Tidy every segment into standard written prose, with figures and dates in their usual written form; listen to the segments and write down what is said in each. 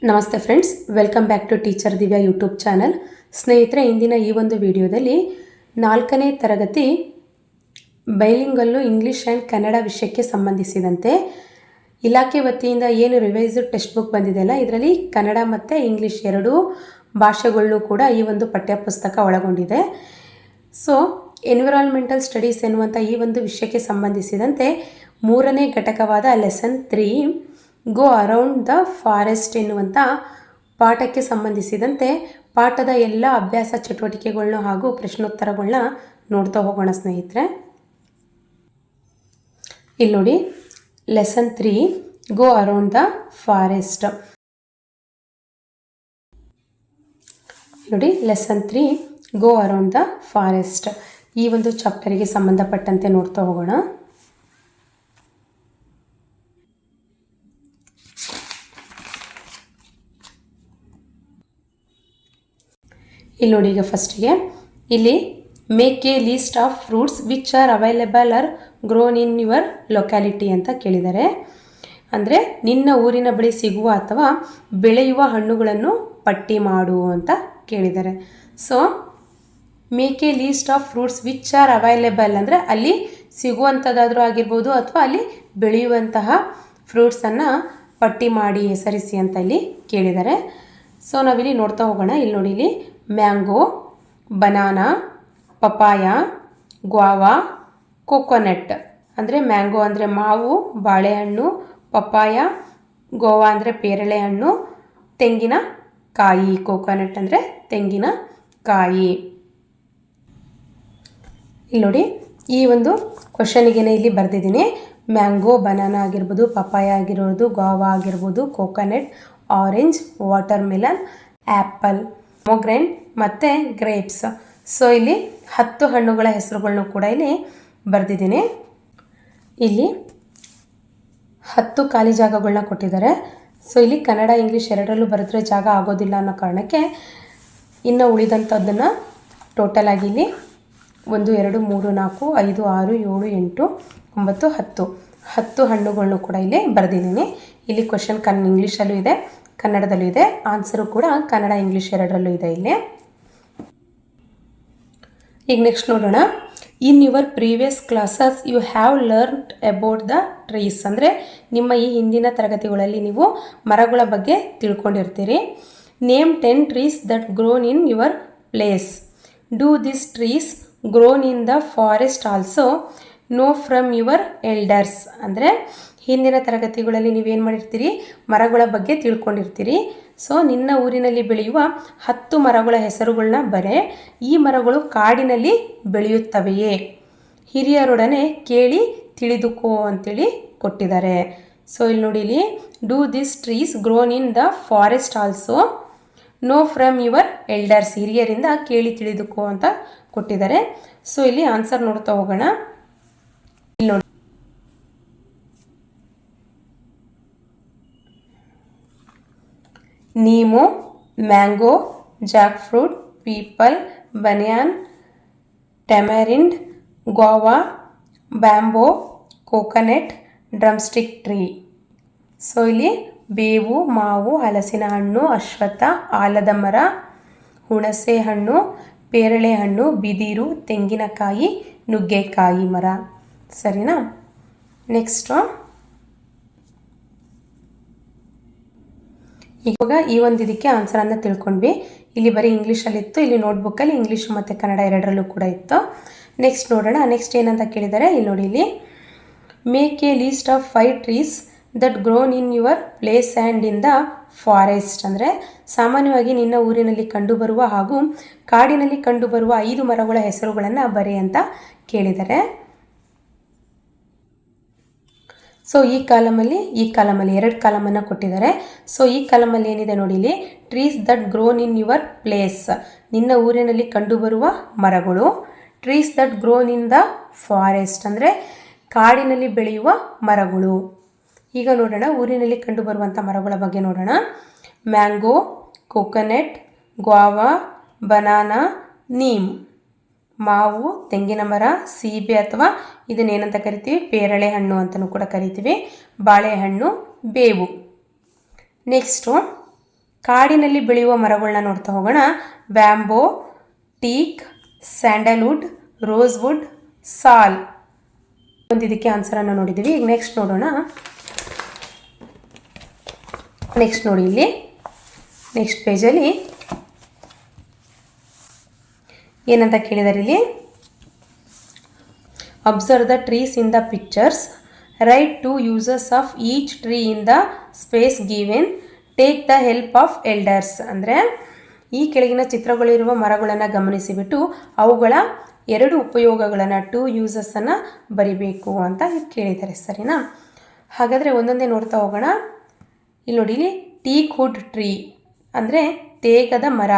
ನಮಸ್ತೆ friends, welcome back to teacher Divya YouTube channel. ಸ್ನೇಹಿತರೆ, ಇಂದಿನ ಈ ಒಂದು ವಿಡಿಯೋದಲ್ಲಿ 4ನೇ ತರಗತಿ ಬೈಲಿಂಗಲ್ಲು ಇಂಗ್ಲೀಷ್ ಆ್ಯಂಡ್ ಕನ್ನಡ ವಿಷಯಕ್ಕೆ ಸಂಬಂಧಿಸಿದಂತೆ ಇಲಾಖೆ ವತಿಯಿಂದ ಏನು ರಿವೈಸ್ಡ್ ಟೆಕ್ಸ್ಟ್ ಬುಕ್ ಬಂದಿದೆಯಲ್ಲ, ಇದರಲ್ಲಿ ಕನ್ನಡ ಮತ್ತು ಇಂಗ್ಲೀಷ್ ಎರಡೂ ಭಾಷೆಗಳನ್ನು ಕೂಡ ಈ ಒಂದು ಪಠ್ಯಪುಸ್ತಕ ಒಳಗೊಂಡಿದೆ. ಸೊ ಎನ್ವಿರಾನ್ಮೆಂಟಲ್ ಸ್ಟಡೀಸ್ ಎನ್ನುವಂಥ ಈ ಒಂದು ವಿಷಯಕ್ಕೆ ಸಂಬಂಧಿಸಿದಂತೆ 3ನೇ ಘಟಕವಾದ lesson 3 go around the forest ಎನ್ನುವಂಥ ಪಾಠಕ್ಕೆ ಸಂಬಂಧಿಸಿದಂತೆ ಪಾಠದ ಎಲ್ಲ ಅಭ್ಯಾಸ ಚಟುವಟಿಕೆಗಳನ್ನ ಹಾಗೂ ಪ್ರಶ್ನೋತ್ತರಗಳನ್ನ ನೋಡ್ತಾ ಹೋಗೋಣ ಸ್ನೇಹಿತರೆ. ಇಲ್ಲಿ ನೋಡಿ, lesson 3 go around the forest. ನೋಡಿ, lesson 3 go around the forest ಈ ಒಂದು ಚಾಪ್ಟರಿಗೆ ಸಂಬಂಧಪಟ್ಟಂತೆ ನೋಡ್ತಾ ಹೋಗೋಣ. ಇಲ್ಲಿ ನೋಡಿ, ಈಗ ಫಸ್ಟಿಗೆ ಇಲ್ಲಿ make a list of fruits which are available or grown in your locality ಅಂತ ಕೇಳಿದ್ದಾರೆ. ಅಂದರೆ ನಿನ್ನ ಊರಿನ ಬಳಿ ಸಿಗುವ ಅಥವಾ ಬೆಳೆಯುವ ಹಣ್ಣುಗಳನ್ನು ಪಟ್ಟಿ ಮಾಡು ಅಂತ ಕೇಳಿದ್ದಾರೆ. So make a list of fruits which are available ಅಂದರೆ ಅಲ್ಲಿ ಸಿಗುವಂಥದ್ದಾದರೂ ಆಗಿರ್ಬೋದು ಅಥವಾ ಅಲ್ಲಿ ಬೆಳೆಯುವಂತಹ ಫ್ರೂಟ್ಸನ್ನು ಪಟ್ಟಿ ಮಾಡಿ ಹೆಸರಿಸಿ ಅಂತ ಇಲ್ಲಿ ಕೇಳಿದ್ದಾರೆ. ಸೊ ನಾವಿಲ್ಲಿ ನೋಡ್ತಾ ಹೋಗೋಣ. ಇಲ್ಲಿ ನೋಡಿ, ಇಲ್ಲಿ mango, banana, papaya, guava, coconut. ಅಂದರೆ ಮ್ಯಾಂಗೋ ಅಂದರೆ ಮಾವು, ಬಾಳೆಹಣ್ಣು, ಪಪಾಯ, ಗೋವಾ ಅಂದರೆ ಪೇರಳೆ ಹಣ್ಣು, ತೆಂಗಿನ ಕಾಯಿ, ಕೋಕೋನಟ್ ಅಂದರೆ ತೆಂಗಿನ ಕಾಯಿ. ಇಲ್ಲಿ ನೋಡಿ, ಈ ಒಂದು ಕ್ವಶನಿಗೆ ಇಲ್ಲಿ ಬರೆದಿದ್ದೀನಿ. ಮ್ಯಾಂಗೋ, ಬನಾನಾ ಆಗಿರ್ಬೋದು, ಪಪಾಯ ಆಗಿರ್ಬೋದು, ಗೋವಾ ಆಗಿರ್ಬೋದು, coconut, orange, watermelon, apple, pomegranate ಮತ್ತು ಗ್ರೇಪ್ಸ್. ಸೊ ಇಲ್ಲಿ 10 ಹಣ್ಣುಗಳ ಹೆಸರುಗಳನ್ನು ಕೂಡ ಇಲ್ಲಿ ಬರೆದಿದ್ದೀನಿ. ಇಲ್ಲಿ 10 ಖಾಲಿ ಜಾಗಗಳನ್ನ ಕೊಟ್ಟಿದ್ದಾರೆ. ಸೊ ಇಲ್ಲಿ ಕನ್ನಡ ಇಂಗ್ಲೀಷ್ ಎರಡರಲ್ಲೂ ಬರೆದ್ರೆ ಜಾಗ ಆಗೋದಿಲ್ಲ ಅನ್ನೋ ಕಾರಣಕ್ಕೆ ಇನ್ನು ಉಳಿದಂಥದ್ದನ್ನು ಟೋಟಲ್ ಆಗಿ ಇಲ್ಲಿ 1 2 3 4 5 6 7 8 9 10 ಹಣ್ಣುಗಳನ್ನು ಕೂಡ ಇಲ್ಲಿ ಬರೆದಿದ್ದೀನಿ. ಇಲ್ಲಿ ಕ್ವಶನ್ ಇಂಗ್ಲೀಷಲ್ಲೂ ಇದೆ, ಕನ್ನಡದಲ್ಲೂ ಇದೆ. ಆನ್ಸರು ಕೂಡ ಕನ್ನಡ ಇಂಗ್ಲೀಷ್ ಎರಡರಲ್ಲೂ ಇದೆ ಇಲ್ಲಿ. ಈಗ ನೆಕ್ಸ್ಟ್ ನೋಡೋಣ. In your previous classes you have learned about the trees. ಅಂದರೆ ನಿಮ್ಮ ಈ ಹಿಂದಿನ ತರಗತಿಗಳಲ್ಲಿ ನೀವು ಮರಗಳ ಬಗ್ಗೆ ತಿಳ್ಕೊಂಡಿರ್ತೀರಿ. Name 10 trees that grown in your place. Do this trees grown in the forest also. Know from your elders. ಅಂದರೆ ಹಿಂದಿನ ತರಗತಿಗಳಲ್ಲಿ ನೀವೇನು ಮಾಡಿರ್ತೀರಿ, ಮರಗಳ ಬಗ್ಗೆ ತಿಳ್ಕೊಂಡಿರ್ತೀರಿ. ಸೊ ನಿನ್ನ ಊರಿನಲ್ಲಿ ಬೆಳೆಯುವ 10 ಮರಗಳ ಹೆಸರುಗಳನ್ನ ಬರೆ. ಈ ಮರಗಳು ಕಾಡಿನಲ್ಲಿ ಬೆಳೆಯುತ್ತವೆಯೇ? ಹಿರಿಯರೊಡನೆ ಕೇಳಿ ತಿಳಿದುಕೋ ಅಂತೇಳಿ ಕೊಟ್ಟಿದ್ದಾರೆ. ಸೊ ಇಲ್ಲಿ ನೋಡಿ, ಇಲ್ಲಿ do this trees grown in the forest also. Know from your elders, ಹಿರಿಯರಿಂದ ಕೇಳಿ ತಿಳಿದುಕೋ ಅಂತ ಕೊಟ್ಟಿದ್ದಾರೆ. ಸೊ ಇಲ್ಲಿ ಆನ್ಸರ್ ನೋಡ್ತಾ ಹೋಗೋಣ. ಇಲ್ಲಿ ನೋಡಿ, neem, mango, jackfruit, peepal, banyan, tamarind, guava, bamboo, coconut, drumstick tree. So ಇಲ್ಲಿ ಬೇವು, ಮಾವು, ಹಲಸಿನ ಹಣ್ಣು, ಅಶ್ವತ್ಥ, ಆಲದ ಮರ, ಹುಣಸೆ ಹಣ್ಣು, ಪೇರಳೆ ಹಣ್ಣು, ಬಿದಿರು, ತೆಂಗಿನಕಾಯಿ, ನುಗ್ಗೆಕಾಯಿ ಮರ. ಸರಿನಾ? ನೆಕ್ಸ್ಟು ಇವಾಗ ಈ ಒಂದು ಇದಕ್ಕೆ ಆನ್ಸರನ್ನು ತಿಳ್ಕೊಂಡ್ವಿ. ಇಲ್ಲಿ ಬರೀ ಇಂಗ್ಲೀಷಲ್ಲಿತ್ತು, ಇಲ್ಲಿ ನೋಟ್ಬುಕ್ಕಲ್ಲಿ ಇಂಗ್ಲೀಷು ಮತ್ತು ಕನ್ನಡ ಎರಡರಲ್ಲೂ ಕೂಡ ಇತ್ತು. ನೆಕ್ಸ್ಟ್ ನೋಡೋಣ. ನೆಕ್ಸ್ಟ್ ಏನಂತ ಕೇಳಿದ್ದಾರೆ, ಇಲ್ಲಿ ನೋಡಿ, ಇಲ್ಲಿ make a list of 5 trees that grown in your place and in the forest. ಅಂದರೆ ಸಾಮಾನ್ಯವಾಗಿ ನಿನ್ನ ಊರಿನಲ್ಲಿ ಕಂಡುಬರುವ ಹಾಗೂ ಕಾಡಿನಲ್ಲಿ ಕಂಡುಬರುವ 5 ಮರಗಳ ಹೆಸರುಗಳನ್ನು ಬರೆ ಅಂತ ಕೇಳಿದ್ದಾರೆ. ಸೊ ಈ ಕಾಲಮಲ್ಲಿ 2 ಕಾಲಮನ್ನು ಕೊಟ್ಟಿದ್ದಾರೆ. ಸೊ ಈ ಕಾಲಮಲ್ಲಿ ಏನಿದೆ ನೋಡಿ, ಇಲ್ಲಿ trees that grown in your place, ನಿನ್ನ ಊರಿನಲ್ಲಿ ಕಂಡುಬರುವ ಮರಗಳು. Trees that grown in the forest ಅಂದರೆ ಕಾಡಿನಲ್ಲಿ ಬೆಳೆಯುವ ಮರಗಳು. ಈಗ ನೋಡೋಣ, ಊರಿನಲ್ಲಿ ಕಂಡುಬರುವಂಥ ಮರಗಳ ಬಗ್ಗೆ ನೋಡೋಣ. Mango, coconut, guava, banana, neem. ಮಾವು, ತೆಂಗಿನ ಮರ, ಸೀಬೆ ಅಥವಾ ಇದನ್ನೇನಂತ ಕರಿತೀವಿ, ಪೇರಳೆ ಹಣ್ಣು ಅಂತಲೂ ಕೂಡ ಕರಿತೀವಿ, ಬಾಳೆಹಣ್ಣು, ಬೇವು. ನೆಕ್ಸ್ಟು ಕಾಡಿನಲ್ಲಿ ಬೆಳೆಯುವ ಮರಗಳನ್ನ ನೋಡ್ತಾ ಹೋಗೋಣ. ಬ್ಯಾಂಬೋ, ಟೀಕ್, ಸ್ಯಾಂಡಲ್ವುಡ್, ರೋಸ್ವುಡ್, ಸಾಲ್. ಇದಕ್ಕೆ ಆನ್ಸರನ್ನು ನೋಡಿದ್ದೀವಿ. ಈಗ ನೆಕ್ಸ್ಟ್ ನೋಡೋಣ. ನೆಕ್ಸ್ಟ್ ನೋಡಿ, ಇಲ್ಲಿ ನೆಕ್ಸ್ಟ್ ಪೇಜಲ್ಲಿ ಏನಂತ ಕೇಳಿದ್ದಾರೆ ಇಲ್ಲಿ. Observe the trees in the pictures, right 2 uses of each tree in the space given, take the help of elders. ಅಂದರೆ ಈ ಕೆಳಗಿನ ಚಿತ್ರಗಳಿರುವ ಮರಗಳನ್ನು ಗಮನಿಸಿಬಿಟ್ಟು ಅವುಗಳ 2 ಉಪಯೋಗಗಳನ್ನು 2 ಯೂಸಸ್ಸನ್ನು ಬರಿಬೇಕು ಅಂತ ಕೇಳಿದ್ದಾರೆ. ಸರಿನಾ? ಹಾಗಾದರೆ ಒಂದೊಂದೇ ನೋಡ್ತಾ ಹೋಗೋಣ. ಇಲ್ಲಿ ನೋಡಿ, ಇಲ್ಲಿ ಟೀಕ್ ವುಡ್ ಟ್ರೀ ಅಂದರೆ ತೇಗದ ಮರ.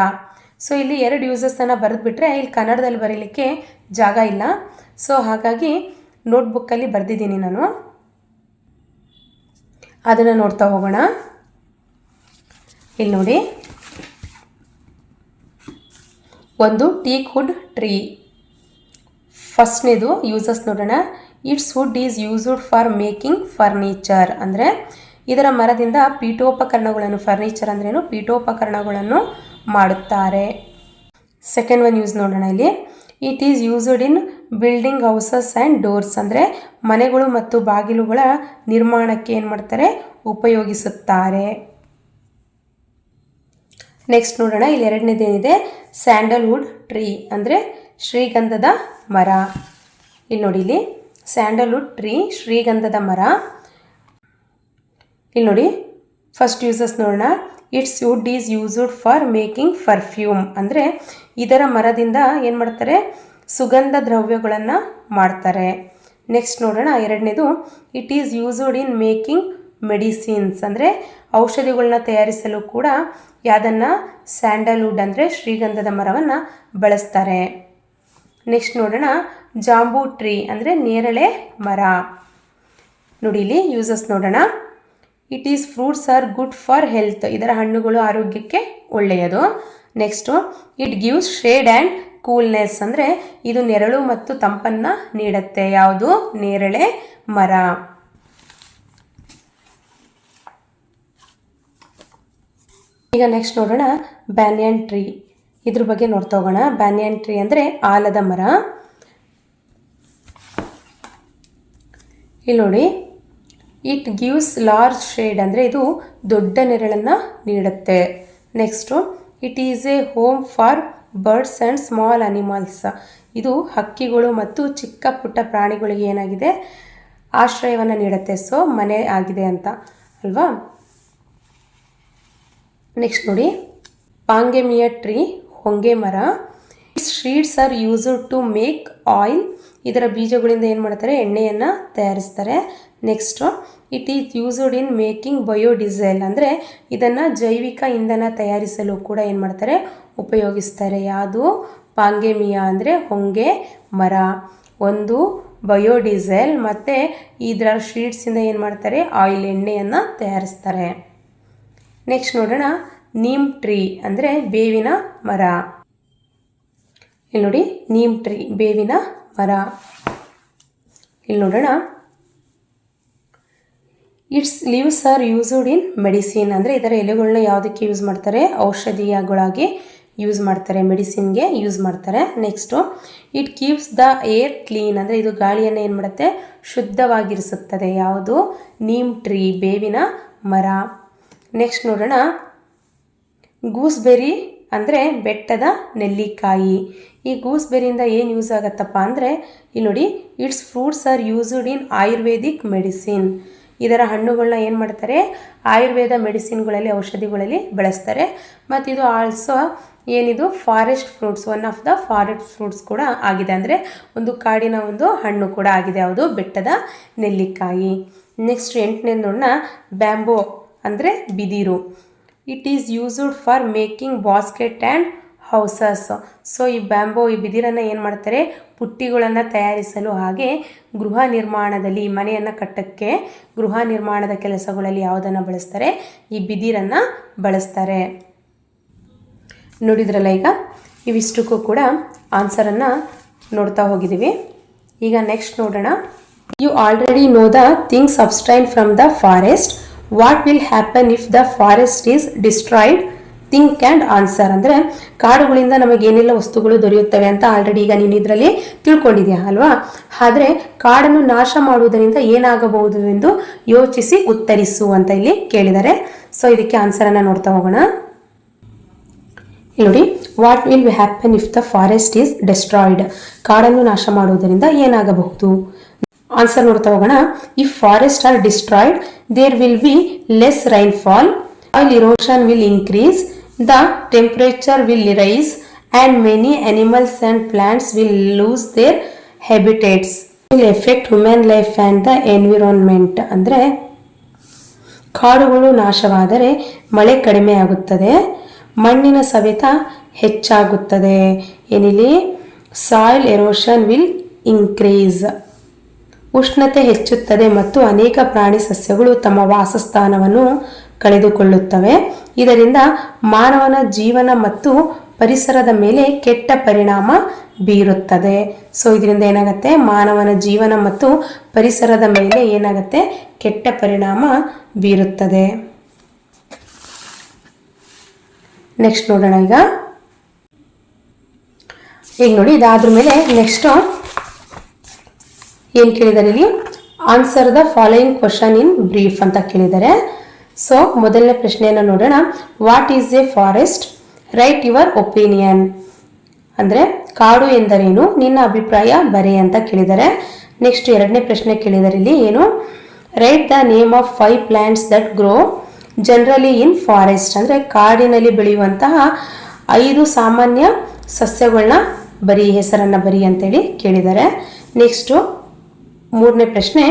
ಸೊ ಇಲ್ಲಿ 2 ಯೂಸಸ್ಸನ್ನು ಬರೆದುಬಿಟ್ರೆ ಇಲ್ಲಿ ಕನ್ನಡದಲ್ಲಿ ಬರೀಲಿಕ್ಕೆ ಜಾಗ ಇಲ್ಲ. ಸೊ ಹಾಗಾಗಿ ನೋಟ್ಬುಕ್ಕಲ್ಲಿ ಬರೆದಿದ್ದೀನಿ ನಾನು, ಅದನ್ನು ನೋಡ್ತಾ ಹೋಗೋಣ. ಇಲ್ಲಿ ನೋಡಿ, ಒಂದು ಟೀಕ್ ವುಡ್ ಟ್ರೀ. ಫಸ್ಟ್ನೇದು ಯೂಸಸ್ ನೋಡೋಣ. Its wood is used for making furniture. ಅಂದರೆ ಇದರ ಮರದಿಂದ ಪೀಠೋಪಕರಣಗಳನ್ನು, ಫರ್ನಿಚರ್ ಅಂದ್ರೇನು, ಪೀಠೋಪಕರಣಗಳನ್ನು ಮಾಡುತ್ತಾರೆ. ಸೆಕೆಂಡ್ ಒನ್ ಯೂಸ್ ನೋಡೋಣ. ಇಲ್ಲಿ it is used in building houses and doors. ಅಂದರೆ ಮನೆಗಳು ಮತ್ತು ಬಾಗಿಲುಗಳ ನಿರ್ಮಾಣಕ್ಕೆ ಏನು ಮಾಡ್ತಾರೆ, ಉಪಯೋಗಿಸುತ್ತಾರೆ. ನೆಕ್ಸ್ಟ್ ನೋಡೋಣ. ಇಲ್ಲಿ ಎರಡನೇದೇನಿದೆ, ಸ್ಯಾಂಡಲ್ವುಡ್ ಟ್ರೀ ಅಂದರೆ ಶ್ರೀಗಂಧದ ಮರ. ಇಲ್ಲಿ ನೋಡಿ, ಇಲ್ಲಿ ಸ್ಯಾಂಡಲ್ವುಡ್ ಟ್ರೀ ಶ್ರೀಗಂಧದ ಮರ. ಇಲ್ಲಿ ನೋಡಿ, ಫಸ್ಟ್ ಯೂಸಸ್ ನೋಡೋಣ. Its wood is used for making perfume. ಅಂದರೆ ಇದರ ಮರದಿಂದ ಏನು ಮಾಡ್ತಾರೆ, ಸುಗಂಧ ದ್ರವ್ಯಗಳನ್ನು ಮಾಡ್ತಾರೆ. ನೆಕ್ಸ್ಟ್ ನೋಡೋಣ. ಎರಡನೇದು, it is used in making medicines. ಅಂದರೆ ಔಷಧಿಗಳನ್ನ ತಯಾರಿಸಲು ಕೂಡ ಯಾವುದನ್ನು, ಸ್ಯಾಂಡಲ್ವುಡ್ ಅಂದರೆ ಶ್ರೀಗಂಧದ ಮರವನ್ನು ಬಳಸ್ತಾರೆ. ನೆಕ್ಸ್ಟ್ ನೋಡೋಣ. ಜಾಂಬೂ ಟ್ರೀ ಅಂದರೆ ನೇರಳೆ ಮರ. ನೋಡಿ, ಇಲ್ಲಿ ಯೂಸಸ್ ನೋಡೋಣ. It is fruits are good for health. ಇದರ ಹಣ್ಣುಗಳು ಆರೋಗ್ಯಕ್ಕೆ ಒಳ್ಳೆಯದು. Next, it gives shade and coolness. ಅಂದರೆ ಇದು ನೆರಳು ಮತ್ತು ತಂಪನ್ನು ನೀಡುತ್ತೆ. ಯಾವುದು, ನೇರಳೆ ಮರ. ಈಗ ನೆಕ್ಸ್ಟ್ ನೋಡೋಣ, ಬ್ಯಾನಿಯನ್ ಟ್ರೀ. ಇದ್ರ ಬಗ್ಗೆ ನೋಡ್ತಾ ಹೋಗೋಣ. ಬ್ಯಾನಿಯನ್ ಟ್ರೀ ಅಂದರೆ ಆಲದ ಮರ. ಇಲ್ಲಿ ನೋಡಿ, ಇಟ್ ಗಿವ್ಸ್ ಲಾರ್ಜ್ ಶೇಡ್. ಅಂದರೆ ಇದು ದೊಡ್ಡ ನೆರಳನ್ನು ನೀಡುತ್ತೆ. Next, it is A home for birds and small animals. ಇದು ಹಕ್ಕಿಗಳು ಮತ್ತು ಚಿಕ್ಕ ಪುಟ್ಟ ಪ್ರಾಣಿಗಳಿಗೆ ಏನಾಗಿದೆ, ಆಶ್ರಯವನ್ನು ನೀಡುತ್ತೆ. ಸೊ ಮನೆ ಆಗಿದೆ ಅಂತ ಅಲ್ವಾ. ನೆಕ್ಸ್ಟ್ ನೋಡಿ, ಪಾಂಗೆಮಿಯ ಟ್ರೀ ಹೊಂಗೆ ಮರ. Seeds are used to make oil. ಇದರ ಬೀಜಗಳಿಂದ ಏನು ಮಾಡ್ತಾರೆ, ಎಣ್ಣೆಯನ್ನು ತಯಾರಿಸ್ತಾರೆ. Next, it is used in making biodiesel. ಅಂದರೆ ಇದನ್ನು ಜೈವಿಕ ಇಂಧನ ತಯಾರಿಸಲು ಕೂಡ ಏನು ಮಾಡ್ತಾರೆ, ಉಪಯೋಗಿಸ್ತಾರೆ. ಯಾವುದು, ಪಾಂಗೆಮಿಯಾ ಅಂದರೆ ಹೊಂಗೆ ಮರ. ಒಂದು ಬಯೋಡೀಸೆಲ್ ಮತ್ತು ಇದರ ಶೀಡ್ಸಿಂದ ಏನು ಮಾಡ್ತಾರೆ, ಆಯಿಲ್, ಎಣ್ಣೆಯನ್ನು ತಯಾರಿಸ್ತಾರೆ. ನೆಕ್ಸ್ಟ್ ನೋಡೋಣ. ನೀಮ್ ಟ್ರೀ ಅಂದರೆ ಬೇವಿನ ಮರ. ಇಲ್ಲಿ ನೋಡಿ, ನೀಮ್ ಟ್ರೀ ಬೇವಿನ ಮರ. ಇಲ್ಲಿ ನೋಡೋಣ. It's leaves are used in medicine. ಅಂದರೆ ಇದರ ಎಲೆಗಳನ್ನ ಯಾವುದಕ್ಕೆ ಯೂಸ್ ಮಾಡ್ತಾರೆ, ಔಷಧೀಯಗಳಾಗಿ ಯೂಸ್ ಮಾಡ್ತಾರೆ, ಮೆಡಿಸಿನ್ಗೆ ಯೂಸ್ ಮಾಡ್ತಾರೆ. Next, it keeps the air clean. ಅಂದರೆ ಇದು ಗಾಳಿಯನ್ನು ಏನು ಮಾಡುತ್ತೆ, ಶುದ್ಧವಾಗಿರಿಸುತ್ತದೆ. ಯಾವುದು, ನೀಮ್ ಟ್ರೀ ಬೇವಿನ ಮರ. ನೆಕ್ಸ್ಟ್ ನೋಡೋಣ. ಗೂಸ್ಬೆರಿ ಅಂದರೆ ಬೆಟ್ಟದ ನೆಲ್ಲಿಕಾಯಿ. ಈ ಗೂಸ್ಬೆರಿಯಿಂದ ಏನು ಯೂಸ್ ಆಗುತ್ತಪ್ಪ ಅಂದರೆ, ಇಲ್ಲಿ ನೋಡಿ, it's fruits are used in Ayurvedic medicine. ಇದರ ಹಣ್ಣುಗಳನ್ನ ಏನು ಮಾಡ್ತಾರೆ, ಆಯುರ್ವೇದ ಮೆಡಿಸಿನ್ಗಳಲ್ಲಿ, ಔಷಧಿಗಳಲ್ಲಿ ಬಳಸ್ತಾರೆ. ಮತ್ತು ಇದು ಆಲ್ಸೋ ಏನಿದು forest fruits, one of the forest fruits ಕೂಡ ಆಗಿದೆ. ಅಂದರೆ ಒಂದು ಕಾಡಿನ ಒಂದು ಹಣ್ಣು ಕೂಡ ಆಗಿದೆ. ಯಾವುದು, ಬೆಟ್ಟದ ನೆಲ್ಲಿಕಾಯಿ. ನೆಕ್ಸ್ಟ್ 8ನೇ ನೋಡೋಣ. ಬ್ಯಾಂಬೋ ಅಂದರೆ ಬಿದಿರು. It is used for making basket and houses. So ಈ ಬ್ಯಾಂಬೋ, ಈ ಬಿದಿರನ್ನು ಏನು ಮಾಡ್ತಾರೆ, ಪುಟ್ಟಿಗಳನ್ನು ತಯಾರಿಸಲು, ಹಾಗೆ ಗೃಹ ನಿರ್ಮಾಣದಲ್ಲಿ, ಮನೆಯನ್ನು ಕಟ್ಟಕ್ಕೆ ಗೃಹ ನಿರ್ಮಾಣದ ಕೆಲಸಗಳಲ್ಲಿ ಯಾವುದನ್ನು ಬಳಸ್ತಾರೆ, ಈ ಬಿದಿರನ್ನು ಬಳಸ್ತಾರೆ. ನೋಡಿದ್ರಲ್ಲ, ಈಗ ಇವಿಷ್ಟಕ್ಕೂ ಕೂಡ ಆನ್ಸರನ್ನು ನೋಡ್ತಾ ಹೋಗಿದ್ದೀವಿ. ಈಗ ನೆಕ್ಸ್ಟ್ ನೋಡೋಣ. You already know the things ಅಬ್ಸ್ಟ್ರೈನ್ from the forest. What will happen if the forest is destroyed? Think and answer. ಅಂದರೆ ಕಾಡುಗಳಿಂದ ನಮಗೆ ಏನೆಲ್ಲ ವಸ್ತುಗಳು ದೊರೆಯುತ್ತವೆ ಅಂತ ಆಲ್ರೆಡಿ ಈಗ ನೀನು ಇದರಲ್ಲಿ ತಿಳ್ಕೊಂಡಿದ್ಯಾ ಅಲ್ವಾ. ಆದರೆ ಕಾಡನ್ನು ನಾಶ ಮಾಡುವುದರಿಂದ ಏನಾಗಬಹುದು ಎಂದು ಯೋಚಿಸಿ ಉತ್ತರಿಸು ಅಂತ ಇಲ್ಲಿ ಕೇಳಿದ್ದಾರೆ. ಸೊ ಇದಕ್ಕೆ ಆನ್ಸರನ್ನು ನೋಡ್ತಾ ಹೋಗೋಣ. ನೋಡಿ, what will happen if the forest is destroyed. ಕಾಡನ್ನು ನಾಶ ಮಾಡುವುದರಿಂದ ಏನಾಗಬಹುದು. ಆನ್ಸರ್ ನೋಡ್ತಾ ಹೋಗೋಣ. If forest are destroyed there will be less rainfall, soil erosion will increase, the temperature will rise, and many animals and plants will lose their habitats. It will affect human life and the environment. ಅಂದರೆ ಕಾಡುಗಳು ನಾಶವಾದರೆ ಮಳೆ ಕಡಿಮೆ ಆಗುತ್ತದೆ, ಮಣ್ಣಿನ ಸವೆತ ಹೆಚ್ಚಾಗುತ್ತದೆ. ಏನಿಲ್ಲಿ soil erosion will increase, ಉಷ್ಣತೆ ಹೆಚ್ಚುತ್ತದೆ ಮತ್ತು ಅನೇಕ ಪ್ರಾಣಿ ಸಸ್ಯಗಳು ತಮ್ಮ ವಾಸಸ್ಥಾನವನ್ನು ಕಳೆದುಕೊಳ್ಳುತ್ತವೆ. ಇದರಿಂದ ಮಾನವನ ಜೀವನ ಮತ್ತು ಪರಿಸರದ ಮೇಲೆ ಕೆಟ್ಟ ಪರಿಣಾಮ ಬೀರುತ್ತದೆ. ಸೊ ಇದರಿಂದ ಏನಾಗುತ್ತೆ, ಮಾನವನ ಜೀವನ ಮತ್ತು ಪರಿಸರದ ಮೇಲೆ ಏನಾಗುತ್ತೆ, ಕೆಟ್ಟ ಪರಿಣಾಮ ಬೀರುತ್ತದೆ. ನೆಕ್ಸ್ಟ್ ನೋಡೋಣ. ಈಗ ನೋಡಿ, ಇದಾದ್ರ ಮೇಲೆ ನೆಕ್ಸ್ಟ್ ಏನು ಕೇಳಿದ್ದಾರೆ ಇಲ್ಲಿ, answer the following question in brief ಅಂತ ಕೇಳಿದ್ದಾರೆ. ಸೊ ಮೊದಲನೇ ಪ್ರಶ್ನೆಯನ್ನು ನೋಡೋಣ. What is A forest, write your opinion. ಅಂದರೆ ಕಾಡು ಎಂದರೇನು, ನಿನ್ನ ಅಭಿಪ್ರಾಯ ಬರೆ ಅಂತ ಕೇಳಿದ್ದಾರೆ. ನೆಕ್ಸ್ಟ್ ಎರಡನೇ ಪ್ರಶ್ನೆ ಕೇಳಿದ್ದಾರೆ ಇಲ್ಲಿ ಏನು, right the name of 5 plants that grow generally in forest. ಅಂದರೆ ಕಾಡಿನಲ್ಲಿ ಬೆಳೆಯುವಂತಹ 5 ಸಾಮಾನ್ಯ ಸಸ್ಯಗಳನ್ನ ಹೆಸರನ್ನ ಬರಿ ಅಂತೇಳಿ ಕೇಳಿದ್ದಾರೆ. ನೆಕ್ಸ್ಟು ಮೂರನೇ ಪ್ರಶ್ನೆ,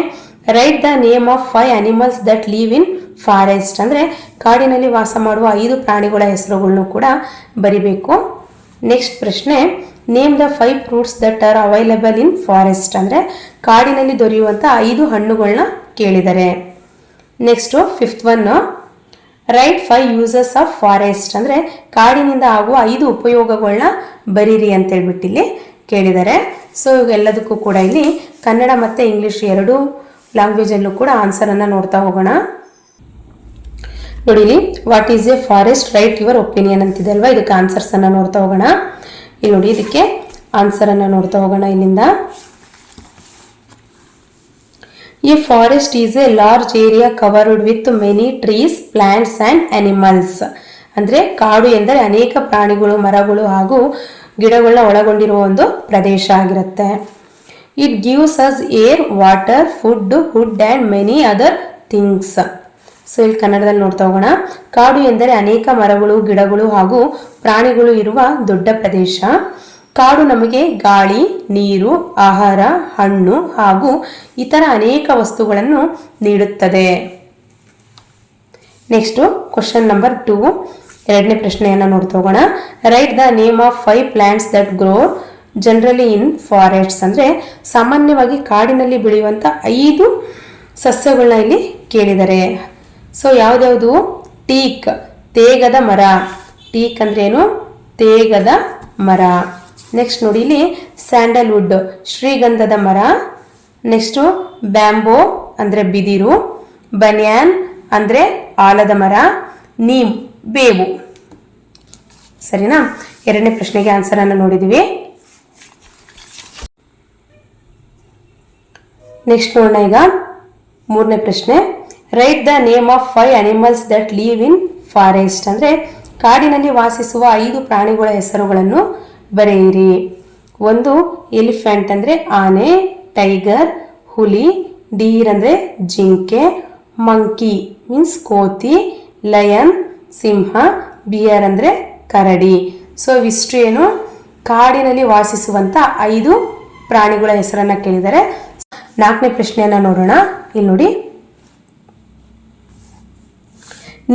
right the name of 5 animals that live in forest. ಅಂದರೆ ಕಾಡಿನಲ್ಲಿ ವಾಸ ಮಾಡುವ 5 ಪ್ರಾಣಿಗಳ ಹೆಸರುಗಳನ್ನು ಕೂಡ ಬರಿಬೇಕು. ನೆಕ್ಸ್ಟ್ ಪ್ರಶ್ನೆ, name the 5 fruits that are available in forest. ಅಂದರೆ ಕಾಡಿನಲ್ಲಿ ದೊರೆಯುವಂಥ 5 ಹಣ್ಣುಗಳನ್ನ ಕೇಳಿದ್ದಾರೆ. Next fifth one, right 5 uses of forest. ಅಂದರೆ ಕಾಡಿನಿಂದ ಆಗುವ 5 ಉಪಯೋಗಗಳನ್ನ ಬರೀರಿ ಅಂತೇಳ್ಬಿಟ್ಟು ಇಲ್ಲಿ ಕೇಳಿದ್ದಾರೆ. ಸೊ ಇವೆಲ್ಲದಕ್ಕೂ ಕೂಡ ಇಲ್ಲಿ ಕನ್ನಡ ಮತ್ತು ಇಂಗ್ಲೀಷ್ ಎರಡೂ ಲ್ಯಾಂಗ್ವೇಜಲ್ಲೂ ಕೂಡ ಆನ್ಸರನ್ನು ನೋಡ್ತಾ ಹೋಗೋಣ. ನೋಡಿ, ಇಲ್ಲಿ what is A forest, write your opinion ಅಂತಿದೆ ಅಲ್ವಾ, ಇದಕ್ಕೆ ಆನ್ಸರ್ಸನ್ನು ನೋಡ್ತಾ ಹೋಗೋಣ. ಇಲ್ಲಿ ನೋಡಿ, ಇದಕ್ಕೆ ಆನ್ಸರನ್ನು ನೋಡ್ತಾ ಹೋಗೋಣ ಇಲ್ಲಿಂದ. A forest is A large area covered with many trees, plants and animals. ಅಂದರೆ ಕಾಡು ಎಂದರೆ ಅನೇಕ ಪ್ರಾಣಿಗಳು, ಮರಗಳು ಹಾಗೂ ಗಿಡಗಳನ್ನ ಒಳಗೊಂಡಿರುವ ಒಂದು ಪ್ರದೇಶ ಆಗಿರುತ್ತೆ. It gives us air, water, food, wood and many other things. So ಇಲ್ಲಿ ಕನ್ನಡದಲ್ಲಿ ನೋಡ್ತಾ ಹೋಗೋಣ. ಕಾಡು ಎಂದರೆ ಅನೇಕ ಮರಗಳು, ಗಿಡಗಳು ಹಾಗೂ ಪ್ರಾಣಿಗಳು ಇರುವ ದೊಡ್ಡ ಪ್ರದೇಶ. ಕಾಡು ನಮಗೆ ಗಾಳಿ, ನೀರು, ಆಹಾರ, ಹಣ್ಣು ಹಾಗೂ ಇತರ ಅನೇಕ ವಸ್ತುಗಳನ್ನು ನೀಡುತ್ತದೆ. ನೆಕ್ಸ್ಟು ಕ್ವಶನ್ ನಂಬರ್ 2, ಎರಡನೇ ಪ್ರಶ್ನೆಯನ್ನು ನೋಡ್ತಾ ಹೋಗೋಣ. Right the name of 5 plants that grow generally in forests. ಅಂದರೆ ಸಾಮಾನ್ಯವಾಗಿ ಕಾಡಿನಲ್ಲಿ ಬೆಳೆಯುವಂಥ 5 ಸಸ್ಯಗಳನ್ನ ಇಲ್ಲಿ ಕೇಳಿದ್ದಾರೆ. ಸೊ ಯಾವ್ದ್ಯಾವುದು, ಟೀಕ್, ತೇಗದ ಮರ. ಟೀಕ್ ಅಂದ್ರೆ ಏನು, ತೇಗದ ಮರ. ನೆಕ್ಸ್ಟ್ ನೋಡಿ ಇಲ್ಲಿ ಸ್ಯಾಂಡಲ್ವುಡ್, ಶ್ರೀಗಂಧದ ಮರ. ನೆಕ್ಸ್ಟು ಬ್ಯಾಂಬೋ ಅಂದರೆ ಬಿದಿರು, ಬನ್ಯಾನ್ ಅಂದರೆ ಆಲದ ಮರ, ನೀಮ್ ಬೇವು. ಸರಿನಾ. ಎರಡನೇ ಪ್ರಶ್ನೆಗೆ ಆನ್ಸರನ್ನು ನೋಡಿದ್ದೀವಿ. ನೆಕ್ಸ್ಟ್ ನೋಡೋಣ. ಈಗ ಮೂರನೇ ಪ್ರಶ್ನೆ, right the name of 5 animals that live in forest. ಅಂದರೆ ಕಾಡಿನಲ್ಲಿ ವಾಸಿಸುವ 5 ಪ್ರಾಣಿಗಳ ಹೆಸರುಗಳನ್ನು ಬರೆಯಿರಿ. ಒಂದು ಎಲಿಫೆಂಟ್ ಅಂದರೆ ಆನೆ, ಟೈಗರ್ ಹುಲಿ, ಡೀರ್ ಅಂದರೆ ಜಿಂಕೆ, ಮಂಕಿ ಮೀನ್ಸ್ ಕೋತಿ, ಲಯನ್ ಸಿಂಹ, ಬಿಯರ್ ಅಂದರೆ ಕರಡಿ. ಸೊ ಇವಿಷ್ಟು ಏನು ಕಾಡಿನಲ್ಲಿ ವಾಸಿಸುವಂಥ 5 ಪ್ರಾಣಿಗಳ ಹೆಸರನ್ನು ಕೇಳಿದ್ದಾರೆ. 4ನೇ ಪ್ರಶ್ನೆಯನ್ನು ನೋಡೋಣ. ಇಲ್ಲಿ ನೋಡಿ,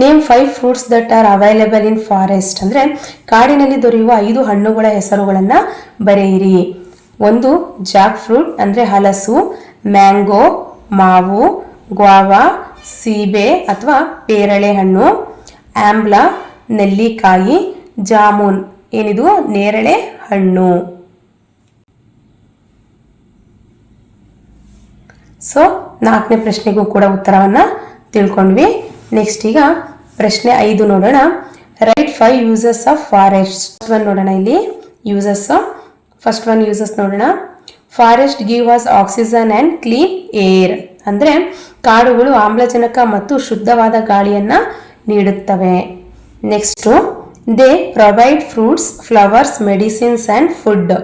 name 5 fruits that are available in forest. ಅಂದರೆ ಕಾಡಿನಲ್ಲಿ ದೊರೆಯುವ 5 ಹಣ್ಣುಗಳ ಹೆಸರುಗಳನ್ನು ಬರೆಯಿರಿ. ಒಂದು ಜಾಕ್ ಫ್ರೂಟ್ ಅಂದರೆ ಹಲಸು, ಮ್ಯಾಂಗೋ ಮಾವು, ಗ್ವಾವಾ ಸೀಬೆ ಅಥವಾ ಪೇರಳೆ ಹಣ್ಣು, ಆಂಬ್ಲ ನೆಲ್ಲಿಕಾಯಿ, ಜಾಮೂನ್ ಏನಿದು ನೇರಳೆ ಹಣ್ಣು. ಸೊ 4ನೇ ಪ್ರಶ್ನೆಗೂ ಕೂಡ ಉತ್ತರವನ್ನು ತಿಳ್ಕೊಂಡ್ವಿ. ನೆಕ್ಸ್ಟ್ ಈಗ ಪ್ರಶ್ನೆ 5 ನೋಡೋಣ. Right 5 uses of forest. One ನೋಡೋಣ ಇಲ್ಲಿ ಯೂಸಸ್. ಫಸ್ಟ್ ಒನ್ ಯೂಸಸ್ ನೋಡೋಣ. Forest give us oxygen and clean air. ಅಂದರೆ ಕಾಡುಗಳು ಆಮ್ಲಜನಕ ಮತ್ತು ಶುದ್ಧವಾದ ಗಾಳಿಯನ್ನು ನೀಡುತ್ತವೆ. Next they provide fruits, flowers, medicines and food.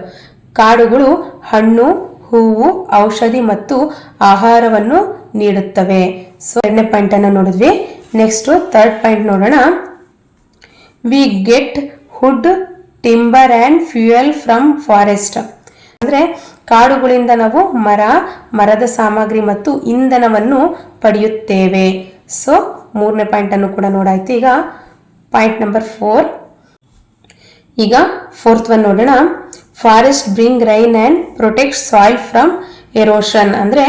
ಕಾಡುಗಳು ಹಣ್ಣು, ಹೂವು, ಔಷಧಿ ಮತ್ತು ಆಹಾರವನ್ನು ನೀಡುತ್ತವೆ. ಸೊ ಎರಡನೇ ಪಾಯಿಂಟ್ ಅನ್ನು ನೋಡಿದ್ವಿ. ನೆಕ್ಸ್ಟ್ ಥರ್ಡ್ ಪಾಯಿಂಟ್ ನೋಡೋಣ. We get wood, timber and fuel from forest. ಅಂದರೆ ಕಾಡುಗಳಿಂದ ನಾವು ಮರದ ಸಾಮಗ್ರಿ ಮತ್ತು ಇಂಧನವನ್ನು ಪಡೆಯುತ್ತೇವೆ. ಸೊ ಮೂರನೇ ಪಾಯಿಂಟ್ ಅನ್ನು ಕೂಡ ನೋಡಾಯ್ತು. ಈಗ ಪಾಯಿಂಟ್ ನಂಬರ್ 4. ಈಗ ಫೋರ್ತ್ ಒನ್ ನೋಡೋಣ. Forest bring rain and protect soil from erosion. ಅಂದರೆ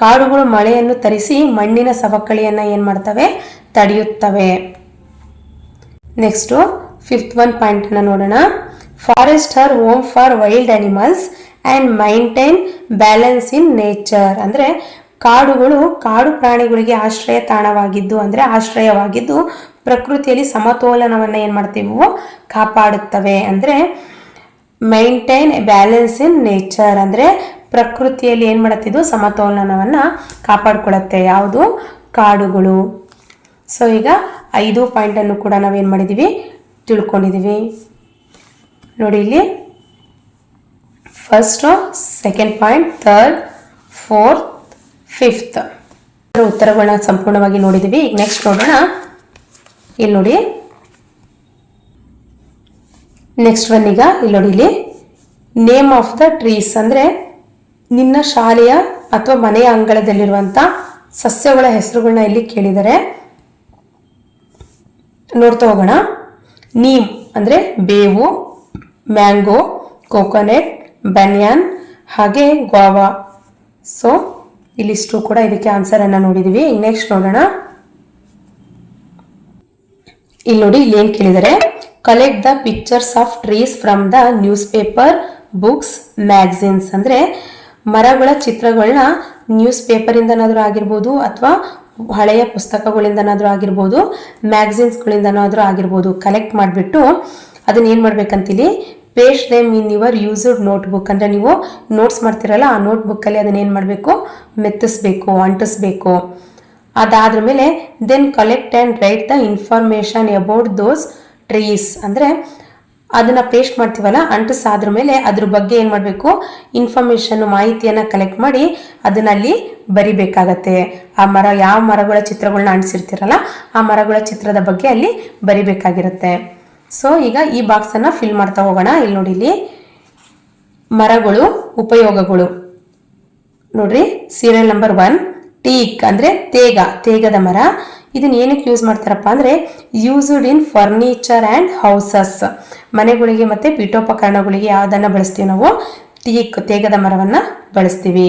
ಕಾಡುಗಳು ಮಳೆಯನ್ನು ತರಿಸಿ ಮಣ್ಣಿನ ಸವಕಳಿಯನ್ನು ಏನು ಮಾಡ್ತವೆ, ತಡೆಯುತ್ತವೆ. ನೆಕ್ಸ್ಟು ಫಿಫ್ತ್ ಒನ್ ಪಾಯಿಂಟ್ ಅನ್ನು ನೋಡೋಣ. Forest are home for wild animals and maintain balance in nature. ಅಂದರೆ ಕಾಡುಗಳು ಕಾಡು ಪ್ರಾಣಿಗಳಿಗೆ ಆಶ್ರಯ ತಾಣವಾಗಿದ್ದು, ಅಂದರೆ ಆಶ್ರಯವಾಗಿದ್ದು ಪ್ರಕೃತಿಯಲ್ಲಿ ಸಮತೋಲನವನ್ನು ಏನು ಮಾಡ್ತೀವಿ, ಕಾಪಾಡುತ್ತವೆ. ಅಂದರೆ ಮೈಂಟೈನ್ ಬ್ಯಾಲೆನ್ಸ್ ಇನ್ ನೇಚರ್ ಅಂದರೆ ಪ್ರಕೃತಿಯಲ್ಲಿ ಏನು ಮಾಡುತ್ತಿದ್ದು, ಸಮತೋಲನವನ್ನು ಕಾಪಾಡಿಕೊಳ್ಳುತ್ತೆ. ಯಾವುದು, ಕಾಡುಗಳು. ಸೊ ಈಗ 5 ಪಾಯಿಂಟನ್ನು ಕೂಡ ನಾವೇನು ಮಾಡಿದ್ದೀವಿ, ತಿಳ್ಕೊಂಡಿದ್ದೀವಿ. ನೋಡಿ ಇಲ್ಲಿ first, second point, third, fourth, fifth ಉತ್ತರಗಳನ್ನ ಸಂಪೂರ್ಣವಾಗಿ ನೋಡಿದ್ದೀವಿ. ಈಗ ನೆಕ್ಸ್ಟ್ ನೋಡೋಣ. ಇಲ್ಲಿ ನೋಡಿ ನೆಕ್ಸ್ಟ್ ಒನ್. ಈಗ ಇಲ್ಲಿ ನೋಡಿ, ಇಲ್ಲಿ ನೇಮ್ ಆಫ್ ದ ಟ್ರೀಸ್. ಅಂದರೆ ನಿನ್ನ ಶಾಲೆಯ ಅಥವಾ ಮನೆಯ ಅಂಗಳದಲ್ಲಿರುವಂಥ ಸಸ್ಯಗಳ ಹೆಸರುಗಳನ್ನ ಇಲ್ಲಿ ಕೇಳಿದರೆ ನೋಡ್ತಾ ಹೋಗೋಣ. ನೀಮ್ ಅಂದರೆ ಬೇವು, ಮ್ಯಾಂಗೋ, ಕೋಕೋನಟ್, ಬನಿಯಾನ್, ಹಾಗೆ ಗಾವಾ. ಸೊ ಇಲ್ಲಿಷ್ಟು ಕೂಡ ಇದಕ್ಕೆ ಆನ್ಸರ್ ಅನ್ನು ನೋಡಿದೀವಿ. ನೆಕ್ಸ್ಟ್ ನೋಡೋಣ. ಇಲ್ಲಿ ನೋಡಿ, ಇಲ್ಲಿ ಏನ್ ಕೇಳಿದರೆ, collect the pictures of trees from the news paper, books, magazines. ಅಂದರೆ ಮರಗಳ ಚಿತ್ರಗಳನ್ನ ನ್ಯೂಸ್ ಪೇಪರಿಂದನಾದರೂ ಆಗಿರ್ಬೋದು, ಅಥವಾ ಹಳೆಯ ಪುಸ್ತಕಗಳಿಂದನಾದರೂ ಆಗಿರ್ಬೋದು, ಮ್ಯಾಗಝಿನ್ಸ್ಗಳಿಂದನಾದರೂ ಆಗಿರ್ಬೋದು, ಕಲೆಕ್ಟ್ ಮಾಡಿಬಿಟ್ಟು ಅದನ್ನ ಏನು ಮಾಡ್ಬೇಕಂತೀಲಿ, paste them in your used notebook. ಅಂದರೆ ನೀವು ನೋಟ್ಸ್ ಮಾಡ್ತಿರಲ್ಲ, ಆ ನೋಟ್ಬುಕ್ಕಲ್ಲಿ ಅದನ್ನ ಏನು ಮಾಡಬೇಕು, ಮೆತ್ತಿಸ್ಬೇಕು, ಅಂಟಿಸ್ಬೇಕು. ಅದಾದ್ರ ಮೇಲೆ then collect and write the information about those trees. ಅಂದರೆ ಅದನ್ನ ಪೇಸ್ಟ್ ಮಾಡ್ತೀವಲ್ಲ, ಅಂಟಿಸಾದ್ರ ಮೇಲೆ ಅದ್ರ ಬಗ್ಗೆ ಏನು ಮಾಡಬೇಕು, ಇನ್ಫಾರ್ಮೇಶನ್, ಮಾಹಿತಿಯನ್ನು ಕಲೆಕ್ಟ್ ಮಾಡಿ ಅದನ್ನಲ್ಲಿ ಬರಿಬೇಕಾಗತ್ತೆ. ಆ ಮರ, ಯಾವ ಮರಗಳ ಚಿತ್ರಗಳನ್ನ ಅಂಟಿಸಿರ್ತೀರಲ್ಲ ಆ ಮರಗಳ ಚಿತ್ರದ ಬಗ್ಗೆ ಅಲ್ಲಿ ಬರಿಬೇಕಾಗಿರುತ್ತೆ. ಸೊ ಈಗ ಈ ಬಾಕ್ಸನ್ನು ಫಿಲ್ ಮಾಡ್ತಾ ಹೋಗೋಣ. ಇಲ್ಲಿ ನೋಡಿ, ಇಲ್ಲಿ ಮರಗಳು, ಉಪಯೋಗಗಳು ನೋಡ್ರಿ. ಸೀರಿಯಲ್ ನಂಬರ್ 1, ಟೀಕ್ ಅಂದರೆ ತೇಗದ ಮರ. ಇದನ್ನ ಏನಕ್ಕೆ ಯೂಸ್ ಮಾಡ್ತಾರಪ್ಪ ಅಂದರೆ used in furniture and houses. ಮನೆಗಳಿಗೆ ಮತ್ತು ಪೀಠೋಪಕರಣಗಳಿಗೆ ಯಾವುದನ್ನು ಬಳಸ್ತೀವಿ ನಾವು, ತೇಗದ ಮರವನ್ನು ಬಳಸ್ತೀವಿ.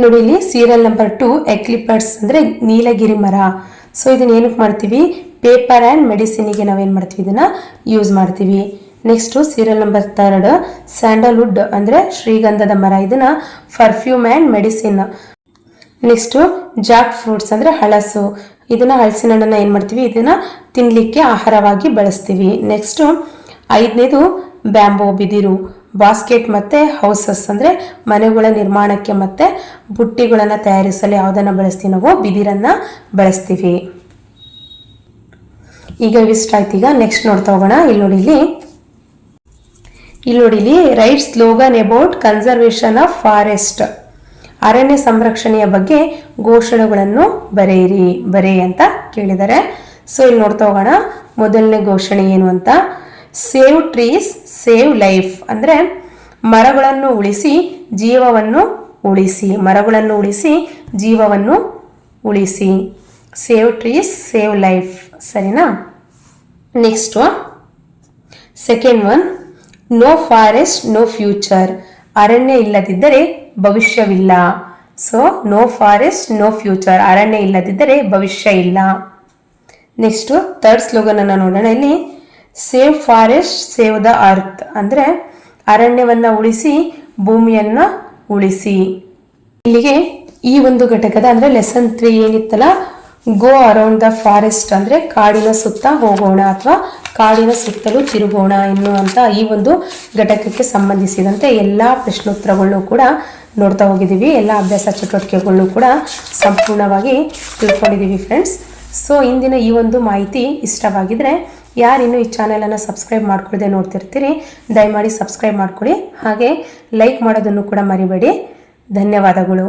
ನೋಡಿ ಇಲ್ಲಿ ಸೀರಿಯಲ್ ನಂಬರ್ 2, ಎಕ್ಲಿಪರ್ಸ್ ಅಂದರೆ ನೀಲಗಿರಿ ಮರ. ಸೊ ಇದನ್ನ ಏನಕ್ಕೆ ಮಾಡ್ತೀವಿ, ಪೇಪರ್ ಆ್ಯಂಡ್ ಮೆಡಿಸಿನಿಗೆ ನಾವೇನು ಮಾಡ್ತೀವಿ, ಇದನ್ನು ಯೂಸ್ ಮಾಡ್ತೀವಿ. ನೆಕ್ಸ್ಟು ಸೀರಿಯಲ್ ನಂಬರ್ 3, ಸ್ಯಾಂಡಲ್ವುಡ್ ಅಂದರೆ ಶ್ರೀಗಂಧದ ಮರ. ಇದನ್ನು perfume and medicine. Next Jack fruits ಅಂದರೆ ಹಳಸು. ಇದನ್ನು ಹಲಸಿನ ಹಣ್ಣನ್ನು ಏನು ಮಾಡ್ತೀವಿ, ಇದನ್ನು ತಿನ್ನಲಿಕ್ಕೆ ಆಹಾರವಾಗಿ ಬಳಸ್ತೀವಿ. ನೆಕ್ಸ್ಟು 5ನೇದು ಬ್ಯಾಂಬೋ, ಬಿದಿರು. ಬಾಸ್ಕೆಟ್ ಮತ್ತು ಹೌಸಸ್ ಅಂದರೆ ಮನೆಗಳ ನಿರ್ಮಾಣಕ್ಕೆ ಮತ್ತು ಬುಟ್ಟಿಗಳನ್ನು ತಯಾರಿಸಲು ಯಾವುದನ್ನು ಬಳಸ್ತೀವಿ ನಾವು, ಬಿದಿರನ್ನು ಬಳಸ್ತೀವಿ. ಈಗ ಇಷ್ಟ ಆಯ್ತು. ಈಗ ನೆಕ್ಸ್ಟ್ ನೋಡ್ತಾ ಹೋಗೋಣ. ಇಲ್ಲಿ ನೋಡಿ, ಇಲ್ಲಿ right slogan about conservation of forest. ಅರಣ್ಯ ಸಂರಕ್ಷಣೆಯ ಬಗ್ಗೆ ಘೋಷಣೆಗಳನ್ನು ಬರೆಯಿರಿ ಅಂತ ಕೇಳಿದ್ದಾರೆ. ಸೊ ಇಲ್ಲಿ ನೋಡ್ತಾ ಹೋಗೋಣ. ಮೊದಲನೇ ಘೋಷಣೆ ಏನು ಅಂತ, ಸೇವ್ ಟ್ರೀಸ್ ಸೇವ್ ಲೈಫ್. ಅಂದರೆ ಮರಗಳನ್ನು ಉಳಿಸಿ ಜೀವವನ್ನು ಉಳಿಸಿ, ಮರಗಳನ್ನು ಉಳಿಸಿ ಜೀವವನ್ನು ಉಳಿಸಿ. ಸೇವ್ ಟ್ರೀಸ್ ಸೇವ್ ಲೈಫ್, ಸರಿನಾ? Next second one, no forest no future. ಅರಣ್ಯ ಇಲ್ಲದಿದ್ದರೆ ಭವಿಷ್ಯವಿಲ್ಲ. So no forest no future, ಅರಣ್ಯ ಇಲ್ಲದಿದ್ದರೆ ಭವಿಷ್ಯ ಇಲ್ಲ. ನೆಕ್ಸ್ಟು ಥರ್ಡ್ ಸ್ಲೋಗನ್ ಅನ್ನು ನೋಡೋಣ. ಇಲ್ಲಿ save forest save the earth. ಅಂದರೆ ಅರಣ್ಯವನ್ನು ಉಳಿಸಿ ಭೂಮಿಯನ್ನು ಉಳಿಸಿ. ಇಲ್ಲಿಗೆ ಈ ಒಂದು ಘಟಕದ ಅಂದರೆ ಲೆಸನ್ 3 ಏನಿತ್ತಲ್ಲ, ಗೋ ಅರೌಂಡ್ ದ ಫಾರೆಸ್ಟ್ ಅಂದರೆ ಕಾಡಿನ ಸುತ್ತ ಹೋಗೋಣ ಅಥವಾ ಕಾಡಿನ ಸುತ್ತಲೂ ತಿರುಗೋಣ ಎನ್ನುವಂಥ ಈ ಒಂದು ಘಟಕಕ್ಕೆ ಸಂಬಂಧಿಸಿದಂತೆ ಎಲ್ಲ ಪ್ರಶ್ನೋತ್ತರಗಳನ್ನು ಕೂಡ ನೋಡ್ತಾ ಹೋಗಿದ್ದೀವಿ. ಎಲ್ಲ ಅಭ್ಯಾಸ ಚಟುವಟಿಕೆಗಳನ್ನು ಕೂಡ ಸಂಪೂರ್ಣವಾಗಿ ತಿಳ್ಕೊಂಡಿದ್ದೀವಿ ಫ್ರೆಂಡ್ಸ್. ಸೊ ಇಂದಿನ ಈ ಒಂದು ಮಾಹಿತಿ ಇಷ್ಟವಾಗಿದ್ದರೆ ಯಾರಿನ್ನೂ ಈ ಚಾನೆಲನ್ನು ಸಬ್ಸ್ಕ್ರೈಬ್ ಮಾಡ್ಕೊಳ್ಳದೆ ನೋಡ್ತಿರ್ತೀರಿ ದಯಮಾಡಿ ಸಬ್ಸ್ಕ್ರೈಬ್ ಮಾಡ್ಕೊಳ್ಳಿ. ಹಾಗೆ ಲೈಕ್ ಮಾಡೋದನ್ನು ಕೂಡ ಮರಿಬೇಡಿ. ಧನ್ಯವಾದಗಳು.